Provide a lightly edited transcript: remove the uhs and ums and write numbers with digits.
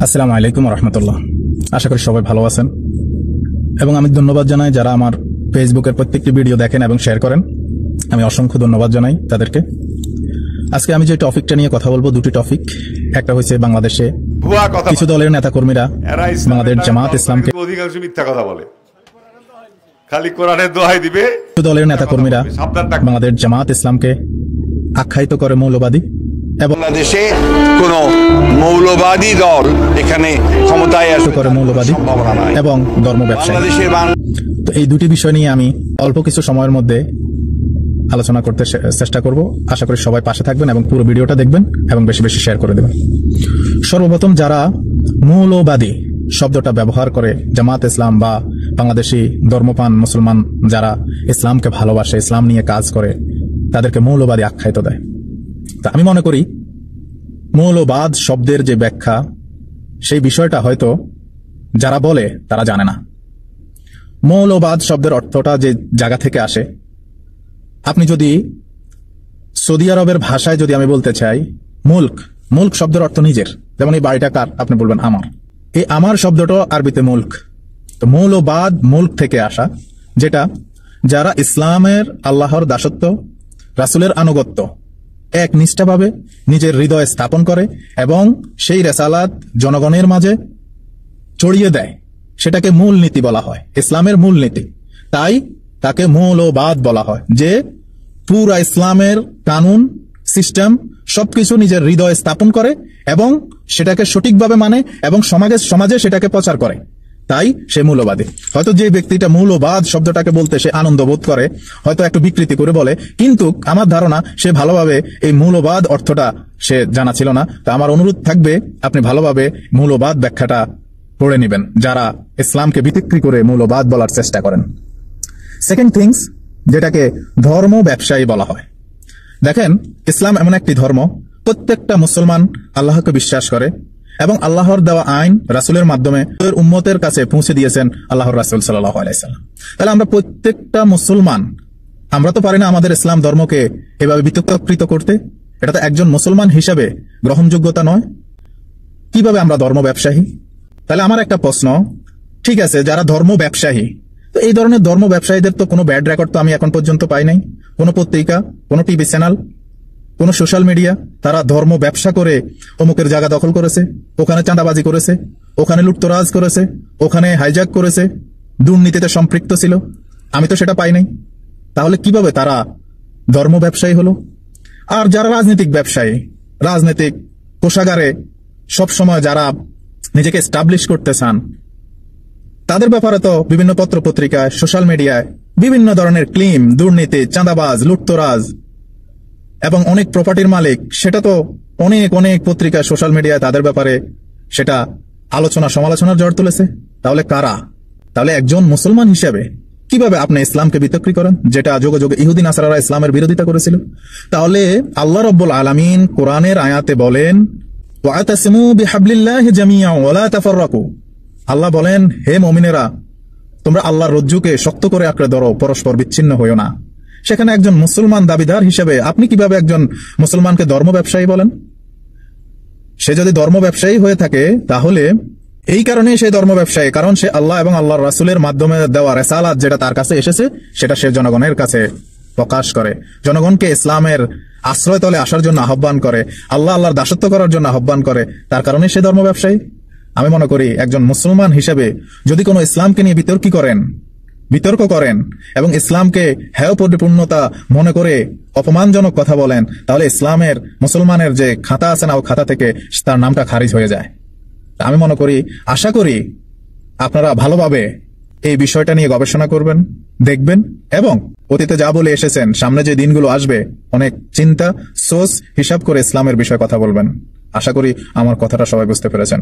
আসসালামু আলাইকুম রহমতুল্লাহ। আশা করি সবাই ভালো আছেন এবং আমি ধন্যবাদ জানাই যারা আমার ফেসবুকের প্রত্যেকটি ভিডিও দেখেন এবং শেয়ার করেন। আমি অসংখ্য ধন্যবাদ জানাই তাদেরকে। আজকে আমি যে টপিকটা নিয়ে কথা বলবো, দুটি টপিক। একটা হচ্ছে বাংলাদেশে কিছু দলের নেতাকর্মীরা বাংলাদেশ জামাত ইসলামকে অধিকাংশ মিথ্যা কথা বলে, খালি কোরআনের দোহাই দিবে। কিছু দলের নেতাকর্মীরা বাংলাদেশ জামাত ইসলামকে আখ্যায়িত করে মৌলবাদী এবং বাংলাদেশে কোন মৌলবাদী দল এখানে ক্ষমতায় আসতে করে মৌলবাদী এবং ধর্ম ব্যবসায়ী। তো এই দুটি বিষয় নিয়ে আমি অল্প কিছু সময়ের মধ্যে আলোচনা করতে চেষ্টা করব। আশা করি সবাই পাশে থাকবেন এবং পুরো ভিডিওটা দেখবেন এবং বেশি বেশি শেয়ার করে দেবেন। সর্বপ্রথম যারা মৌলবাদী শব্দটা ব্যবহার করে জামাত ইসলাম বা বাংলাদেশি ধর্মপান মুসলমান যারা ইসলামকে ভালোবাসে, ইসলাম নিয়ে কাজ করে, তাদেরকে মৌলবাদী আখ্যায়িত দেয়। তা আমি মনে করি মৌলবাদ শব্দের যে ব্যাখ্যা, সেই বিষয়টা হয়তো যারা বলে তারা জানে না। মৌলবাদ শব্দের অর্থটা যে জায়গা থেকে আসে, আপনি যদি সৌদি আরবের ভাষায় যদি আমি বলতে চাই, মুল্ক শব্দের অর্থ নিজের। যেমন এই বাড়িটা কার, আপনি বলবেন আমার। এই আমার শব্দটা আরবিতে মুল্ক। তো মৌলবাদ মুল্ক থেকে আসা, যেটা যারা ইসলামের আল্লাহর দাসত্ব, রাসূলের আনুগত্য এক নিষ্ঠাভাবে নিজের হৃদয়ে স্থাপন করে এবং সেই রেসালাত জনগণের মাঝে ছড়িয়ে দেয়, সেটাকে মূল নীতি বলা হয়, ইসলামের মূল নীতি। তাই তাকে মৌলবাদ বলা হয়, যে পুরা ইসলামের কানুন সিস্টেম সবকিছু নিজের হৃদয়ে স্থাপন করে এবং সেটাকে সঠিকভাবে মানে এবং সমাজে সেটাকে প্রচার করে। তাই সে মৌলবাদী। হয়তো যে ব্যক্তিটা মৌলবাদ শব্দটাকে বলতে সে আনন্দ বোধ করে, হয়তো একটু বিকৃতি করে বলে, কিন্তু আমার ধারণা সে ভালোভাবে এই মৌলবাদ অর্থটা সে জানা ছিল না। তা আমার অনুরোধ থাকবে আপনি ভালোভাবে মৌলবাদ ব্যাখ্যাটা পড়ে নেবেন, যারা ইসলামকে বিকৃতি করে মৌলবাদ বলার চেষ্টা করেন। সেকেন্ড থিংস, যেটাকে ধর্ম ব্যবসায়ী বলা হয়। দেখেন, ইসলাম এমন একটি ধর্ম, প্রত্যেকটা মুসলমান আল্লাহকে বিশ্বাস করে এবং আল্লাহর দেওয়া আইন রাসূলের মাধ্যমে উম্মতের কাছে পৌঁছে দিয়েছেন আল্লাহর রাসূল সাল্লাল্লাহু আলাইহি সাল্লাম। তাহলে আমরা প্রত্যেকটা মুসলমান, আমরা তো পারি না আমাদের ইসলাম ধর্মকে এভাবে বিতর্কিত করতে। এটা তো একজন মুসলমান হিসাবে গ্রহণযোগ্যতা নয়। কিভাবে আমরা ধর্ম ব্যবসায়ী? তাহলে আমার একটা প্রশ্ন, ঠিক আছে, যারা ধর্ম ব্যবসায়ী, তো এই ধরনের ধর্ম ব্যবসায়ীদের তো কোনো ব্যাড রেকর্ড তো আমি এখন পর্যন্ত পাই নাই। কোনো পত্রিকা, কোনো টিভি চ্যানেল, কোন সোশ্যাল মিডিয়া তারা ধর্ম ব্যবসা করে অমুকের জায়গা দখল করেছে, ওখানে চাঁদাবাজি করেছে, ওখানে লুটতরাজ করেছে, ওখানে হাইজ্যাক করেছে, দুর্নীতিতে সম্পৃক্ত ছিল, আমি তো সেটা পাই নাই। তাহলে কিভাবে তারা ধর্ম ব্যবসায়ী হলো? আর যারা রাজনৈতিক ব্যবসায়ী, রাজনৈতিক কোষাগারে সবসময় যারা নিজেকে এস্টাবলিশ করতে চান, তাদের ব্যাপারে তো বিভিন্ন পত্র পত্রিকায়, সোশ্যাল মিডিয়ায় বিভিন্ন ধরনের ক্লেম, দুর্নীতি, চাঁদাবাজ, লুটতরাজ এবং অনেক প্রপার্টির মালিক, সেটা তো অনেক পত্রিকা, সোশ্যাল মিডিয়ায় তাদের ব্যাপারে সেটা আলোচনা সমালোচনার ঝড় তুলেছে। তাহলে কারা? তাহলে একজন মুসলমান হিসেবে কিভাবে আপনি ইসলামকে বিতর্ক করেন, যেটা যুগে যুগে ইহুদি নাসারারা ইসলামের বিরোধিতা করেছিল? তাহলে আল্লাহ রাব্বুল আলামিন কোরআনের আয়াতে বলেন, ওয়াতাসিমু বিহাবলিল্লাহি জামিআন ওয়া লা তাফাররাকু। আল্লাহ বলেন, হে মুমিনেরা, তোমরা আল্লাহর রজ্জুকে শক্ত করে আঁকড়ে ধরো, পরস্পর বিচ্ছিন্ন হইও না। সেখানে একজন মুসলমান দাবিদার হিসেবে আপনি কিভাবে একজন মুসলমানকে ধর্ম ব্যবসায়ী বলেন? সে যদি ধর্ম ব্যবসায়ী হয়ে থাকে, তাহলে এই কারণে সে ধর্ম ব্যবসায়ী, কারণ সে আল্লাহ এবং আল্লাহর রাসূলের মাধ্যমে দেওয়া রিসালাত যেটা তার কাছে এসেছে, সেটা সে জনগণের কাছে প্রকাশ করে, জনগণকে ইসলামের আশ্রয়তলে আসার জন্য আহ্বান করে, আল্লাহর দাসত্ব করার জন্য আহ্বান করে। তার কারণে সে ধর্ম ব্যবসায়ী। আমি মনে করি একজন মুসলমান হিসেবে যদি কোনো ইসলামকে নিয়ে বিতর্ক করেন এবং ইসলামকে হেয় পরিপূর্ণতা মনে করে অপমানজনক কথা বলেন, তাহলে ইসলামের মুসলমানের যে খাতা আছে না, ও খাতা থেকে তার নামটা খারিজ হয়ে যায়। আমি মনে করি, আশা করি আপনারা ভালোভাবে এই বিষয়টা নিয়ে গবেষণা করবেন, দেখবেন এবং অতীতে যা বলে এসেছেন, সামনে যে দিনগুলো আসবে, অনেক চিন্তা সোচ হিসাব করে ইসলামের বিষয়ে কথা বলবেন। আশা করি আমার কথাটা সবাই বুঝতে পেরেছেন।